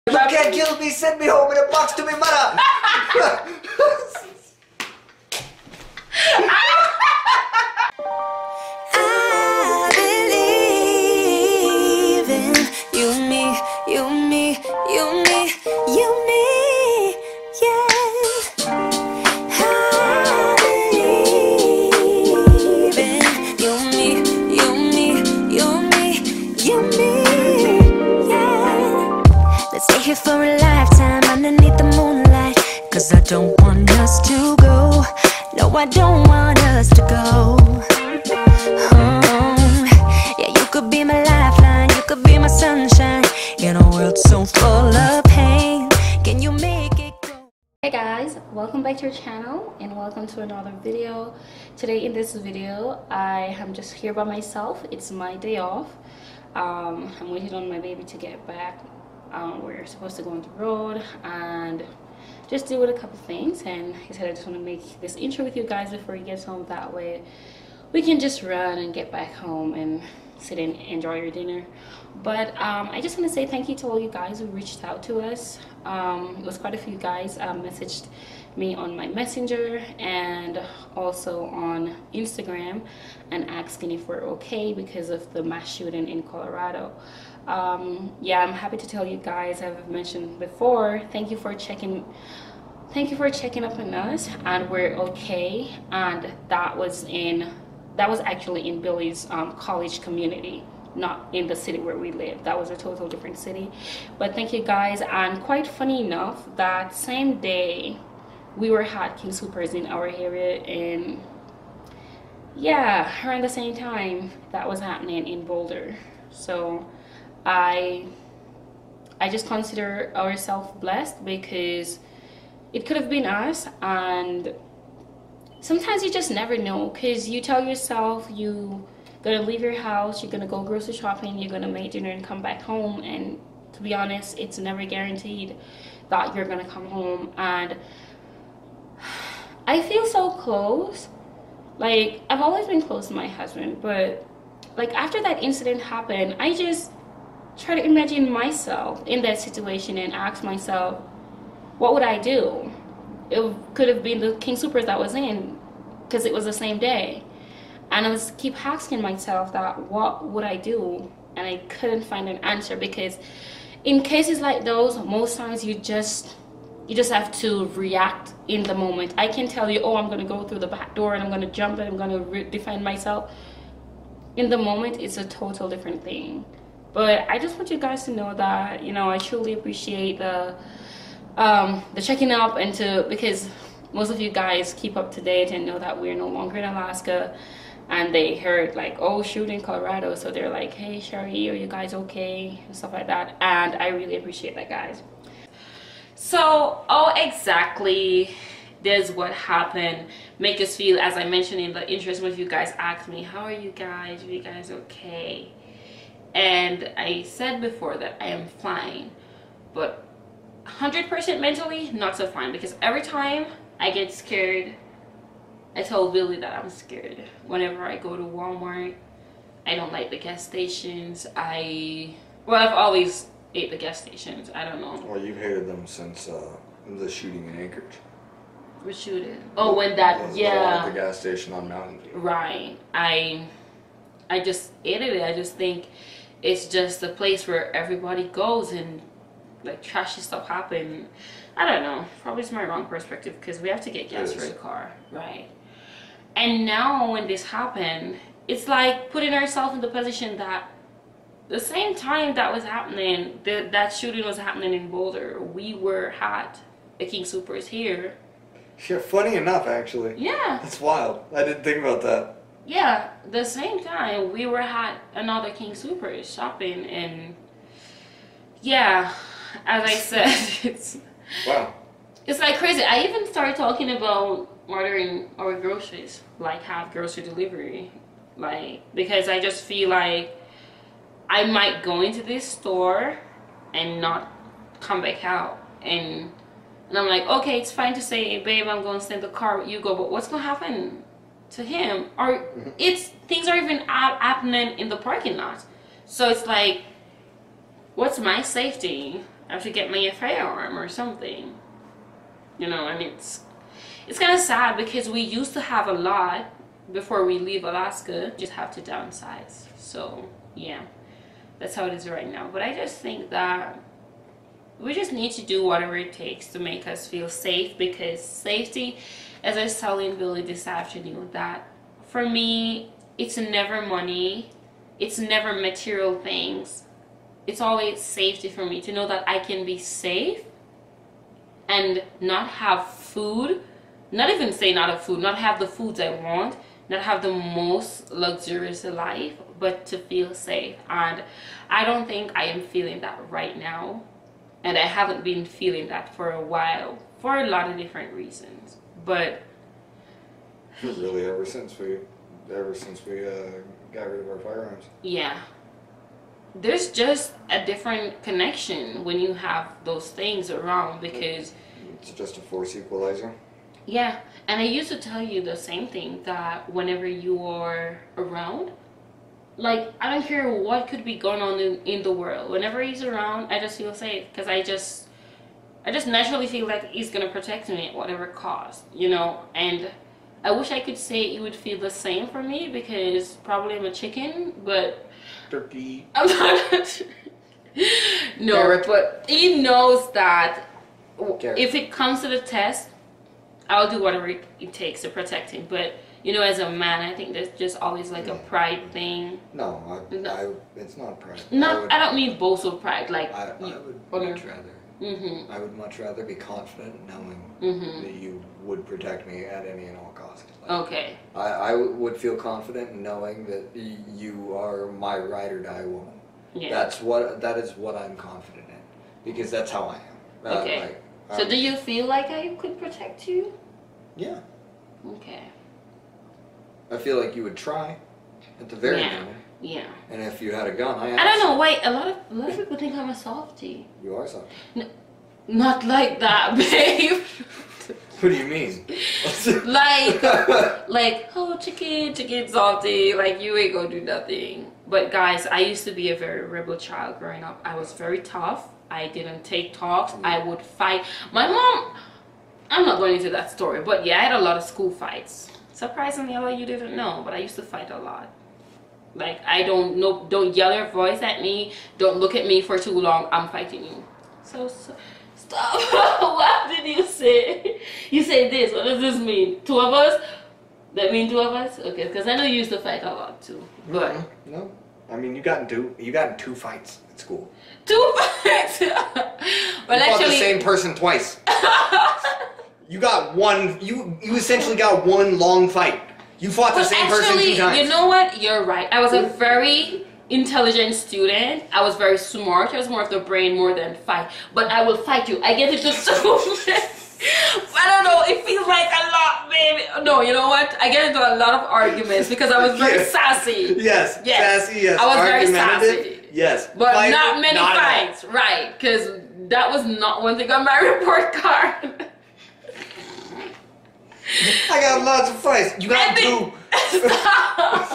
You can't kill me, send me home in a box to me mother! I believe in you, me, you, me, you, me, you, me, yeah. I believe in you, me, you, me, you, me, you, me, yeah. Let's stay here for a lifetime underneath the moonlight, 'cause I don't want us to go. No, I don't want us to go. Yeah, you could be my lifeline, you could be my sunshine in a world so full of pain. Can you make it go? Hey guys, welcome back to our channel and welcome to another video. Today in this video I am just here by myself. It's my day off. I'm waiting on my baby to get back. We're supposed to go on the road and just deal with a couple things, and he said I just want to make this intro with you guys before he gets home. That way we can just run and get back home and sit and enjoy your dinner. But I just want to say thank you to all you guys who reached out to us. It was quite a few guys messaged me on my messenger and also on Instagram and asking if we're okay because of the mass shooting in Colorado. Yeah, I'm happy to tell you guys, I've mentioned before, thank you for checking up on us, and we're okay. And that was actually in Billy's college community, not in the city where we live. That was a total different city. But thank you guys. And quite funny enough, that same day we were at King Soopers in our area, and yeah, around the same time that was happening in Boulder. So I just consider ourselves blessed because it could have been us. And sometimes you just never know, because you tell yourself you're gonna leave your house, you're gonna go grocery shopping, you're gonna make dinner and come back home, and to be honest, it's never guaranteed that you're gonna come home. And I feel so close. Like, I've always been close to my husband, but like after that incident happened, I just try to imagine myself in that situation and ask myself, what would I do? It could have been the King Soopers that was in, because it was the same day. And I was keep asking myself that, what would I do? And I couldn't find an answer, because in cases like those, most times you just have to react in the moment. I can tell you, oh, I'm going to go through the back door and I'm going to jump and I'm going to defend myself. In the moment, it's a total different thing. But I just want you guys to know that, you know, I truly appreciate the checking up, and because most of you guys keep up to date and know that we're no longer in Alaska, and they heard like, oh, shoot in Colorado, so they're like, hey Sherry, are you guys okay, and stuff like that. And I really appreciate that, guys. So exactly, this is what happened. Make us feel, as I mentioned in the intro, some of you guys asked me, how are you guys, are you guys okay? And I said before that I am fine, but 100% mentally not so fine, because every time I get scared, I told Billy that I'm scared. Whenever I go to Walmart, I don't like the gas stations. I've always ate the gas stations. I don't know. Well, you've hated them since the shooting in Anchorage. What shooting? Oh, when that, yeah. The gas station on Mountain View. Right. I just hated it. I just think it's just a place where everybody goes and like trashy stuff happen. I don't know, probably it's my wrong perspective, because we have to get gas for the car, right? And now when this happened, it's like putting ourselves in the position that the same time that was happening, that shooting was happening in Boulder, we were at the King Soopers here. Yeah, funny enough, actually. Yeah, That's wild. I didn't think about that. yeah, the same time we were at another King Soopers shopping. And yeah, as I said, it's Wow. It's like crazy. I even started talking about ordering our groceries, like have grocery delivery, like, because I just feel like I might go into this store and not come back out, and I'm like, okay, it's fine to say, babe, I'm going to stay in the car with you, go, but what's going to happen to him? Or things are even happening in the parking lot. So it's like, what's my safety? I have to get me a firearm or something. You know, and it's kind of sad because we used to have a lot before we leave Alaska. Just have to downsize. So yeah, that's how it is right now. But I just think that we just need to do whatever it takes to make us feel safe, because safety, as I was telling Billy this afternoon, that for me, it's never money, it's never material things. It's always safety for me, to know that I can be safe and not have food, not even say not have food, not have the foods I want, not have the most luxurious life, but to feel safe. And I don't think I am feeling that right now. And I haven't been feeling that for a while, for a lot of different reasons. But really, ever since we got rid of our firearms. yeah, there's just a different connection when you have those things around, because It's just a force equalizer. yeah. And I used to tell you the same thing, that whenever you are around, like, I don't care what could be going on in the world, whenever he's around, I just feel safe, because I just naturally feel like he's gonna protect me at whatever cost, you know. And I wish I could say it would feel the same for me, because probably I'm a chicken, but Turkey. I'm not. No, Carrot. but he knows that Carrot. if it comes to the test, I'll do whatever it takes to protect him. But you know, as a man, I think there's just always like a pride thing. No, No. it's not pride. I don't mean boastful pride. Like I would much rather. Mm-hmm. I would much rather be confident knowing Mm-hmm. that you would protect me at any and all costs. Like, Okay. I would feel confident in knowing that you are my ride or die woman. Yeah. That is what I'm confident in, because that's how I am. Okay. So do you feel like I could protect you? Yeah. Okay. I feel like you would try, at the very Yeah. minimum. Yeah. And if you had a gun, I don't know. Wait, a lot of people think I'm a softie. You are something. Not like that, babe. What do you mean? like, oh, chicken softy. Like, you ain't gonna do nothing. But guys, I used to be a very rebel child growing up. I was very tough. I didn't take talks. I would fight. My mom, I'm not going into that story, but yeah, I had a lot of school fights. Surprisingly, a lot you didn't know, but I used to fight a lot. Like, I don't yell your voice at me. Don't look at me for too long. I'm fighting you. So stop. What did you say? You say this. What does this mean? Two of us? That mean two of us? Okay, because I know you used to fight a lot too. But no, I mean you got in two fights at school. two fights. Well, You fought the actually, same person twice. You got one. You essentially got one long fight. You fought the same person two times. you know what? You're right. I was a very intelligent student. I was very smart. I was more of the brain more than fight. But I will fight you. I get into so I don't know. It feels like a lot, baby. No, you know what? I get into a lot of arguments because I was very sassy. Yes. Sassy. Yes. I was very Argumentative, sassy. Yes. But Fight, not many not fights, right? Because that was not one thing on my report card. I got lots of fights. You got two. Stop.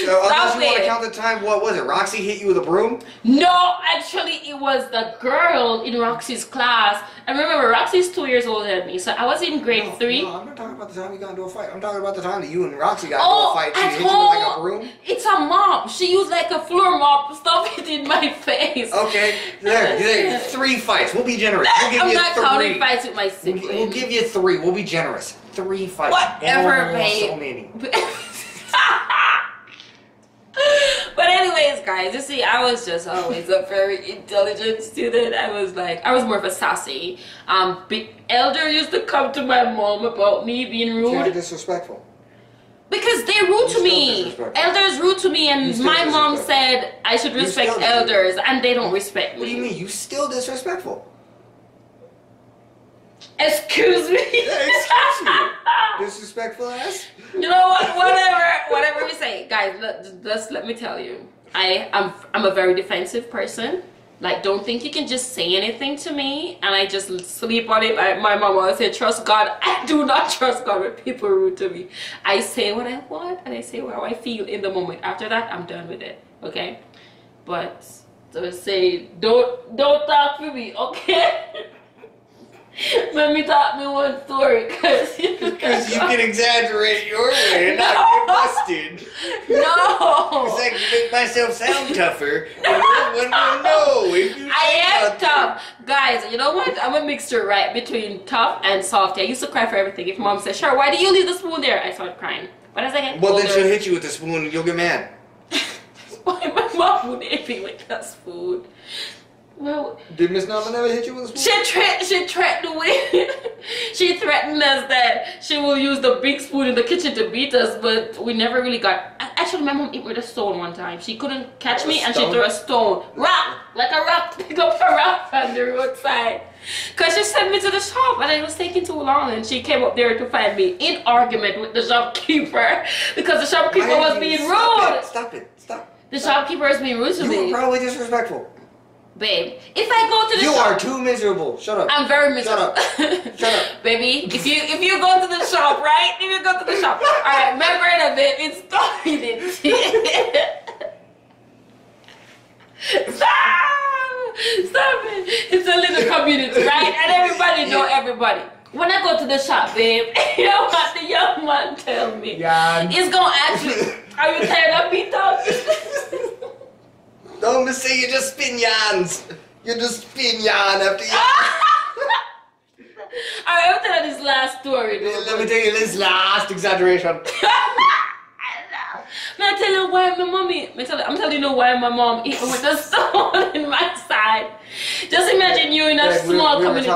So unless you want to it. count the time, what was it? Roxy hit you with a broom? No, actually, it was the girl in Roxy's class. And remember, Roxy's 2 years older than me, so I was in grade 3. No, I'm not talking about the time you got into a fight. I'm talking about the time that you and Roxy got Oh, into a fight. She at hit you with like a home, broom? it's a mop. She used like a floor mop, stuff it in my face. Okay, there. 3 fights. We'll be generous. We'll give I'm you not 3. counting fights with my siblings. We'll give you 3. We'll be generous. 3 fights. Whatever, Oh, babe. so many. But anyways, guys, you see, I was just always a very intelligent student. I was more of a sassy. Elder used to come to my mom about me being rude. You're disrespectful. Because they're rude to You're me. still disrespectful. Elders rude to me, and You're still my mom disrespectful. said I should You're respect still elders, and they don't respect me. What do you mean? You still disrespectful? Excuse me. Excuse you. Disrespectful ass? You know what? Whatever you say, guys. Just let me tell you, I'm a very defensive person. Like, don't think you can just say anything to me and I just sleep on it. Like my mom always said, trust God. I do not trust God when people are rude to me. I say what I want and I say how I feel in the moment. After that, I'm done with it. Okay? But So I say, don't talk to me, okay? Let me talk me one story, because you can exaggerate your way and not get busted. No! It's like you make myself sound tougher. Everyone will know if you I am tough. Guys, you know what? I'm a mixture, right, between tough and softy. I used to cry for everything. If mom said, sure, why do you leave the spoon there? I started crying. But as I get well, older, then she'll hit you with the spoon and you'll get mad. why my mom would hit me with that spoon? Well, did Miss Nava never hit you with a spoon? She threatened she threatened us that she will use the big spoon in the kitchen to beat us, but we never really got. Actually, my mom hit me with a stone one time. She couldn't catch me, and she threw a stone, rock, like a rock, pick up a rock on the roadside. Cause she sent me to the shop, and it was taking too long, and she came up there to find me in argument with the shopkeeper because the shopkeeper was being rude. Stop it! The shopkeeper is being rude to me. You were probably disrespectful. Babe, if I go to the shop... You are too miserable. Shut up. I'm very miserable. Shut up. Baby, if you go to the shop, right? If you go to the shop. Alright, remember it a bit. It's started. Stop it. It's a little community, right? And everybody know everybody. When I go to the shop, babe, you know what the young man tell me? Yeah. He's gonna ask me, are you tired of me talking? Don't say you just spin yarns. You just spin yarn after yarn. Alright, I'll tell you this last story. Let me tell you this last exaggeration. I tell you why my mommy. I'm telling you why my mom hit me with a stone in my side. Just imagine you in a small community.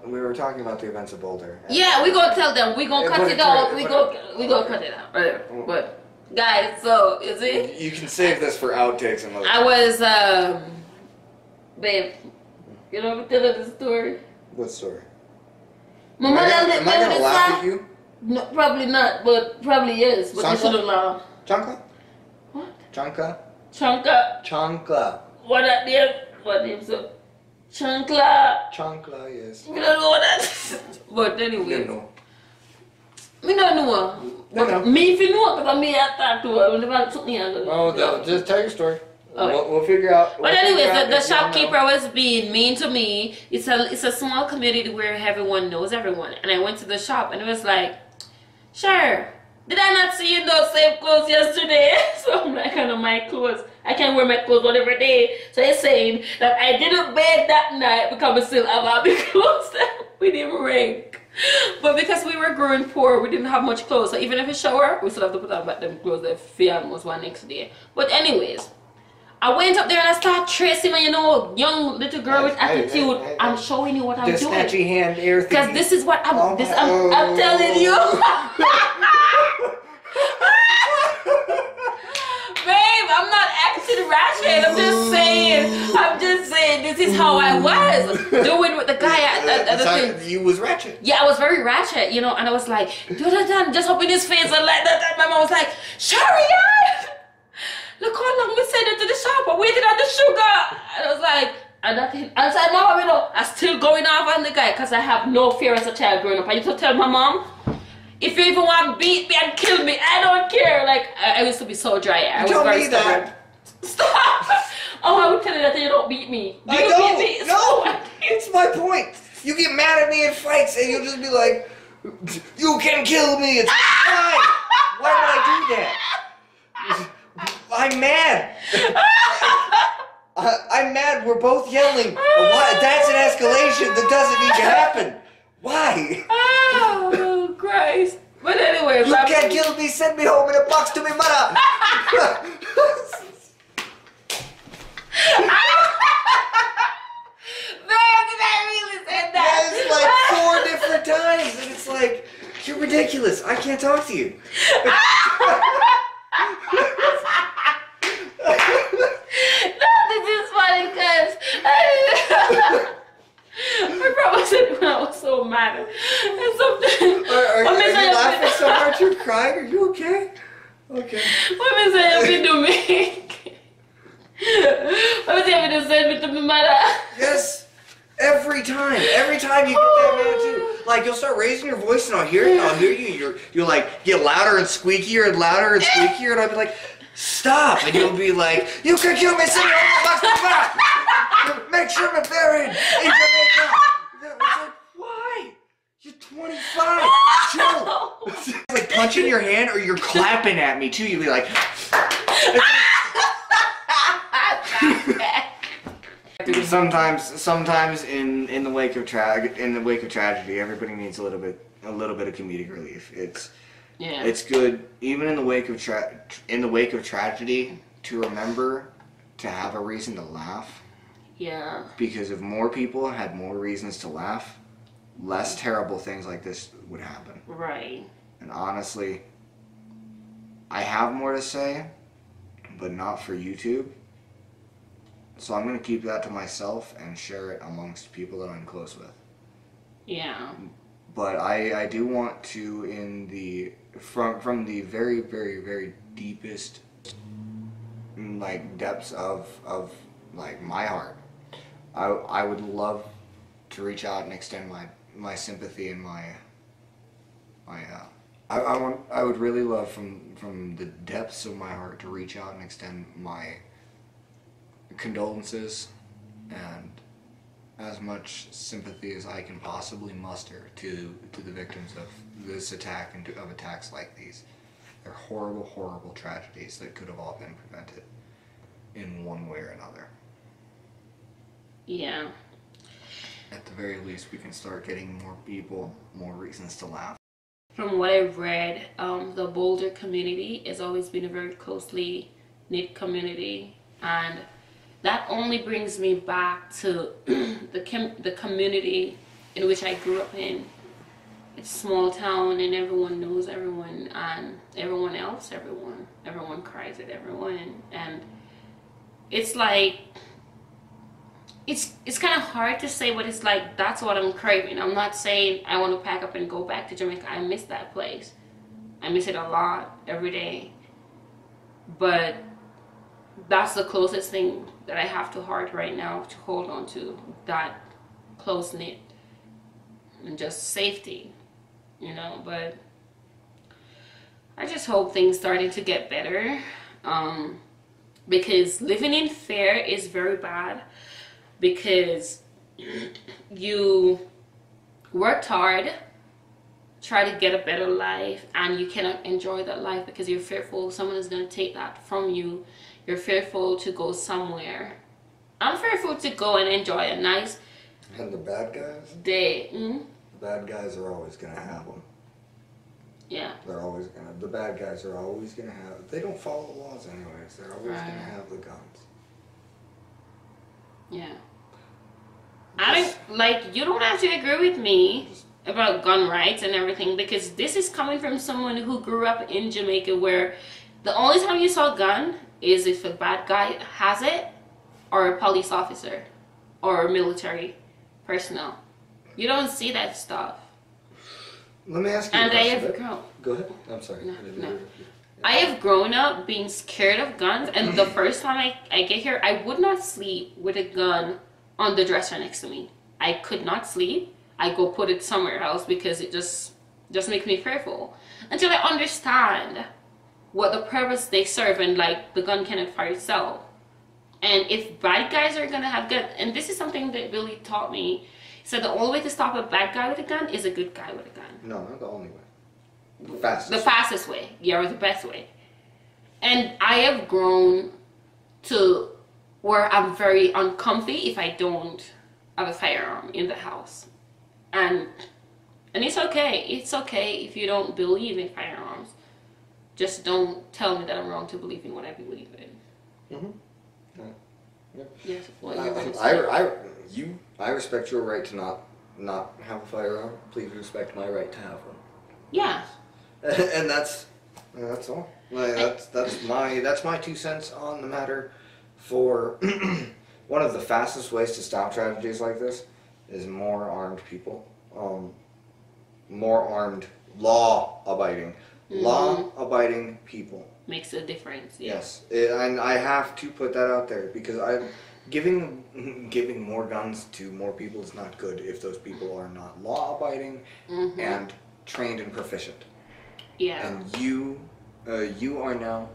We were talking about the events of Boulder. Yeah, we gonna tell them. We gonna cut it out. We gonna cut it out. Right. But guys, so is it? You can save this for outtakes and other. I was babe. You know, tell her the story. What story? My mother am I gonna laugh at you? No, probably not, but probably is. But you shouldn't laugh. Chanka? What? Chanka? Chanka. Chankla. What that name? What name so? Chankla. Chankla, yes. We don't know that. But anyway. You know. Me don't know. But me if you know, because I may attack to her. Oh, just tell your story. Okay. We'll figure out. But anyways, the shopkeeper was being mean to me. It's a small community where everyone knows everyone. And I went to the shop and it was like, sure. Did I not see you in those same clothes yesterday? So I'm like, I know my clothes. I can wear my clothes whatever day. So he's saying that I didn't bathe that night because I still have all the clothes that we didn't rank. But because we were growing poor, we didn't have much clothes. So even if we shower, we still have to put on back them clothes that Fian was one next day. But anyways, I went up there and I started tracing my, young little girl with attitude. I'm showing you what I'm doing. The snatchy hand air thing. Because this is what I'm telling you. Babe, I'm not acting ratchet. I'm just saying this is how I was doing with the guy at the thing. You was ratchet. Yeah, I was very ratchet, and I was like, just up in his face and like that. And my mom was like, Sharian! Look how long we sent it to the shop. I waited on the sugar. And I was like, I said, Mom, I'm still going off on the guy because I have no fear as a child growing up. I used to tell my mom, if you even want to beat me and kill me, I don't care. Like, I used to be so dry. I was very stubborn. Stop! Oh, I would tell you that you don't beat me. Do you beat me? No, it's my point. You get mad at me in fights and you'll just be like, you can kill me. It's like, why would I do that? I'm mad. I'm mad. We're both yelling. Why? That's an escalation that doesn't need to happen. Why? Oh, Christ. But anyway, you can't kill me. Send me home in a box to my mother. Man, did I really say that? It's like 4 different times, and it's like, you're ridiculous. I can't talk to you. No, this is funny because I probably said when I was so mad. And something. Are you laughing so hard you're crying? Are you okay? Okay. What is it you do me? What is it you send me to my mother? Yes. Every time you get that mad too. Like you'll start raising your voice and I'll hear it and I'll hear you. You'll like get louder and squeakier and louder and squeakier and I'll be like, stop. And you'll be like, you can kill me, send me on the back. Make sure I'm buried in Jamaica. It's like, why? You're 25. Chill. It's like punching your hand or you're clapping at me too. You'll be like, sometimes in the wake of tragedy, everybody needs a little bit of comedic relief. It's good even in the wake of tragedy to remember to have a reason to laugh. Yeah. Because if more people had more reasons to laugh, less terrible things like this would happen. Right. And honestly, I have more to say, but not for YouTube. So I'm going to keep that to myself and share it amongst people that I'm close with. Yeah. But I do want to, from the very, very, very deepest, like, depths of like, my heart, I would love to reach out and extend my sympathy and I would really love from the depths of my heart to reach out and extend my condolences and as much sympathy as I can possibly muster to the victims of this attack and of attacks like these. They're horrible, horrible tragedies that could have all been prevented in one way or another. Yeah. At the very least, we can start getting more people more reasons to laugh. From what I've read, the Boulder community has always been a very closely knit community, and that only brings me back to the community in which I grew up in. It's a small town and everyone knows everyone and everyone else, everyone cries at everyone, and it's like, it's kind of hard to say, but it's like, that's what I'm craving. I'm not saying I want to pack up and go back to Jamaica. I miss that place. I miss it a lot every day. But that's the closest thing that I have to heart right now to hold on to, that close-knit and just safety, you know. But I just hope things starting to get better, because living in fear is very bad, because you worked hard, try to get a better life, and you cannot enjoy that life because you're fearful someone is going to take that from you. You're fearful to go somewhere. I'm fearful to go and enjoy a nice And the bad guys? day. The bad guys are always going to have them. Yeah. The bad guys are always going to have, they don't follow the laws anyways. They're always Right. going to have the guns. Yeah. I don't, like, you don't have to agree with me about gun rights and everything, because this is coming from someone who grew up in Jamaica, where the only time you saw a gun is if a bad guy has it, or a police officer, or military personnel. You don't see that stuff. Let me ask you And a I question. have grown. Go ahead. I'm sorry. No. I have grown up being scared of guns, and the first time I get here, I would not sleep with a gun on the dresser next to me. I could not sleep. I go put it somewhere else because it just makes me fearful. Until I understand what the purpose they serve, and like, the gun cannot fire itself. And if bad guys are gonna have guns, and this is something that Billy taught me, he said the only way to stop a bad guy with a gun is a good guy with a gun. No, not the only way. The fastest. The fastest way, yeah, or the best way. And I have grown to where I'm very uncomfy if I don't have a firearm in the house. And it's okay. It's okay if you don't believe in firearms. Just don't tell me that I'm wrong to believe in what I believe in. Mm-hmm. Yeah. Yes, what you're going to say. I respect your right to not have a firearm. Please respect my right to have one. Yeah. And that's all. Like, that's my 2 cents on the matter. For one of the fastest ways to stop tragedies like this is more armed people, more armed, law-abiding people. Makes a difference. Yeah. Yes, and I have to put that out there, because giving more guns to more people is not good if those people are not law-abiding and trained and proficient. Yeah. And you are now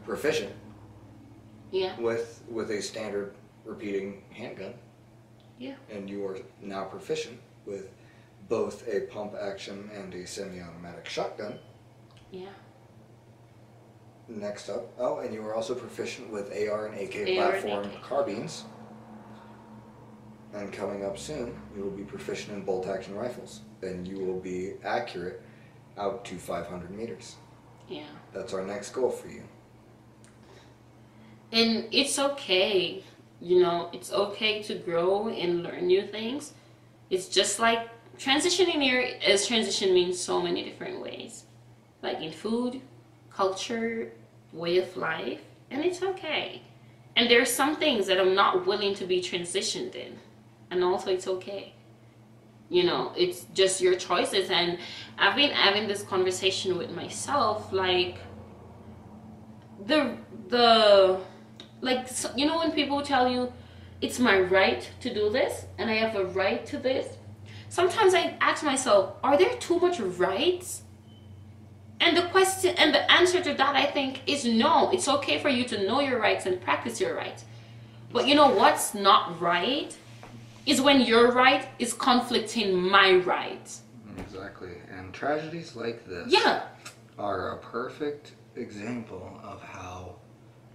proficient Yeah. with a standard repeating handgun. Yeah. And you are now proficient with both a pump action and a semi-automatic shotgun. Yeah. Next up, oh, and you are also proficient with AR and AK AR and platform AK. carbines. And coming up soon, you will be proficient in bolt action rifles. And you will be accurate out to 500 meters. Yeah. That's our next goal for you. And it's okay, you know, it's okay to grow and learn new things. It's just like transitioning here, as transition means so many different ways. Like in food, culture, way of life, and it's okay. And there are some things that I'm not willing to be transitioned in, and also it's okay. You know, it's just your choices. And I've been having this conversation with myself, like you know, when people tell you it's my right to do this and I have a right to this, sometimes I ask myself, are there too much rights? And the question and the answer to that, I think, is no. It's okay for you to know your rights and practice your rights. But you know what's not right is when your right is conflicting my rights. Exactly. And tragedies like this are a perfect example of how,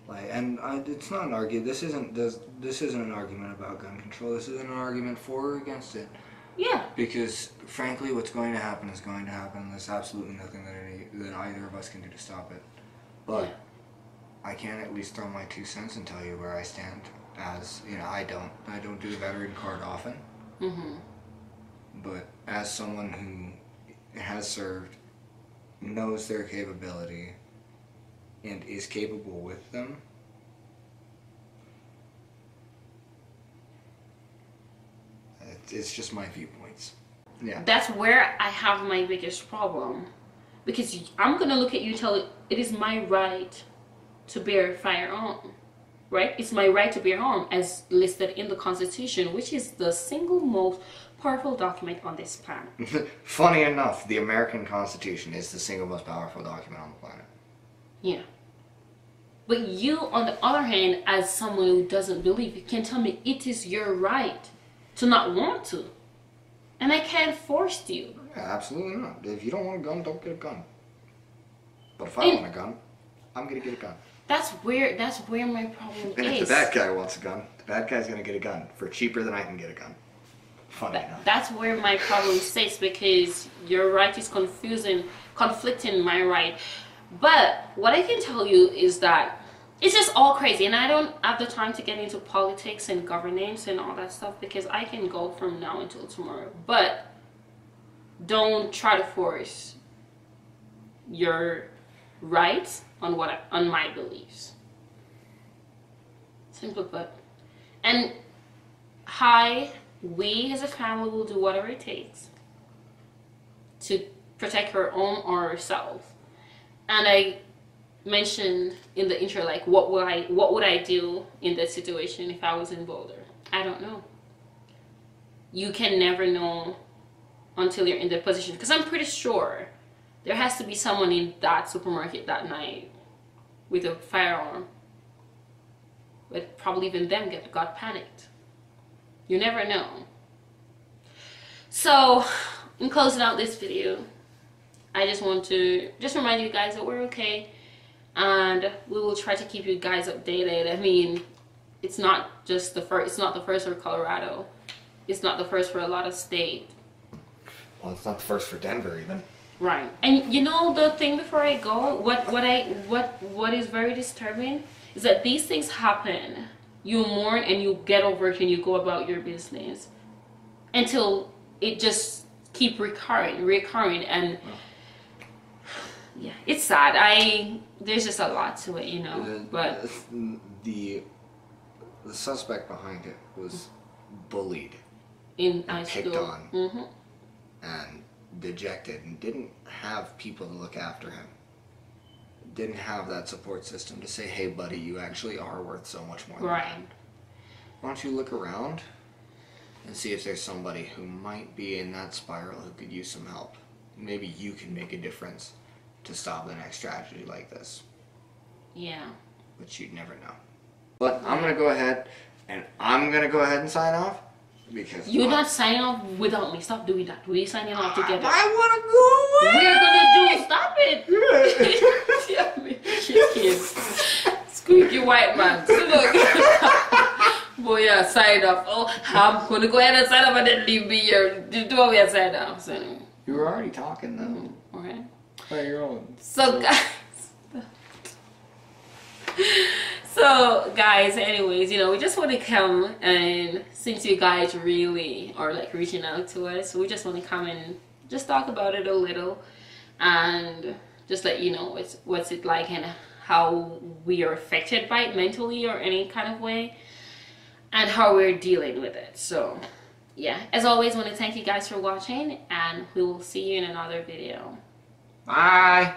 like, and it's not an argument. This isn't an argument about gun control. This isn't an argument for or against it. Yeah. Because frankly, what's going to happen is going to happen. There's absolutely nothing that either of us can do to stop it. But I can at least throw my 2 cents and tell you where I stand. As you know, I don't do the veteran card often. Mm-hmm. But as someone who has served, knows their capability, and is capable with them, it's just my viewpoints. Yeah. That's where I have my biggest problem. Because I'm going to look at you and tell you, it is my right to bear a firearm. Right? It's my right to bear arms as listed in the Constitution, which is the single most powerful document on this planet. Funny enough, the American Constitution is the single most powerful document on the planet. Yeah. But you, on the other hand, as someone who doesn't believe, you can tell me it is your right to not want to. And I can't force you. Yeah, absolutely not. If you don't want a gun, don't get a gun. But if I want a gun, I'm going to get a gun. That's where my problem And is. if the bad guy wants a gun, the bad guy's going to get a gun for cheaper than I can get a gun. Funny enough. That's where my problem sits, because your right is conflicting my right. But what I can tell you is that it's just all crazy, and I don't have the time to get into politics and governance and all that stuff, because I can go from now until tomorrow. But don't try to force your rights on my beliefs. Simply put. And we as a family will do whatever it takes to protect our own or ourselves. And I mentioned in the intro, like, what would I do in that situation if I was in Boulder? I don't know. You can never know until you're in that position, because I'm pretty sure there has to be someone in that supermarket that night with a firearm, but probably even them got panicked. You never know. So in closing out this video, I just want to remind you guys that we're okay, and we will try to keep you guys updated. I mean, it's not just the first. It's not the first for Colorado. It's not the first for a lot of states. Well, it's not the first for Denver even. Right. And you know, the thing before I go, what is very disturbing is that these things happen. You mourn and you get over it and you go about your business until it just keep recurring, and yeah, it's sad. There's just a lot to it, you know. But the suspect behind it was bullied in and picked school. on and dejected, and didn't have people to look after him. Didn't have that support system to say, hey buddy, you actually are worth so much more than that. Why don't you look around and see if there's somebody who might be in that spiral who could use some help. Maybe you can make a difference to stop the next tragedy like this. Yeah. but you'd never know. But I'm gonna go ahead and sign off because You're not signing off without me. Stop doing that. We're signing off together. I wanna go away. We're gonna do. Stop it. Yeah, me. Kids. Squeaky white man. Look. Boy, yeah, sign off. Oh, I'm gonna go ahead and sign off and then leave me here. Just do what we sign off. So, You were already talking though. okay. By your own. So guys. So guys, anyways, you know, we just want to come, and since you guys really are like reaching out to us, we just want to come and just talk about it a little and just let you know what's it like and how we are affected by it mentally or any kind of way and how we're dealing with it. So yeah, as always, I want to thank you guys for watching, and we will see you in another video. Bye.